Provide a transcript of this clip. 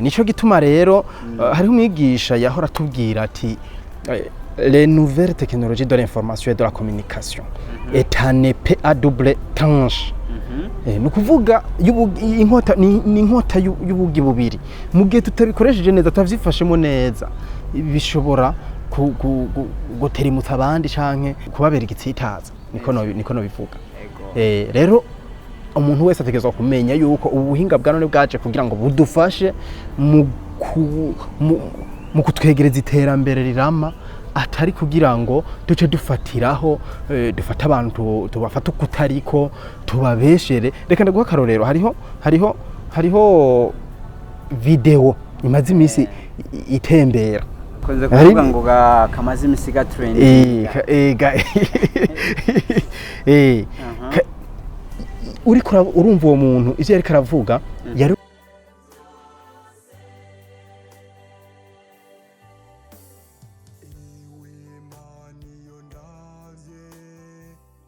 nico gituma rero hari umwigisha yahora tubwira ati les nouvelles technologies de l'information et de la communication est un épée à double tranche. Nukuvuga inkota ni inkota y'ubugi bubiri mu gihe tutabikoresheje neza tutavyifashemo neza bishobora guterimutsa abandi canke kubabera igitsitaza niko no bivuga. Rero umuntu wese ategezwa kumenya yuko ubuhinga bwa none bwaje kugira ngo budufashe mu kutwegereza iterambere rirama atari kugira ngo duce dufatiraho dufata abantu tubafata ukutariko tubabeshere. Reka ndaguha karorero hariho video imaze imisi itembera konze kuvuga ngo kamaze imisi ga trend uriko urumva uwo muntu ivyo ariko aravuga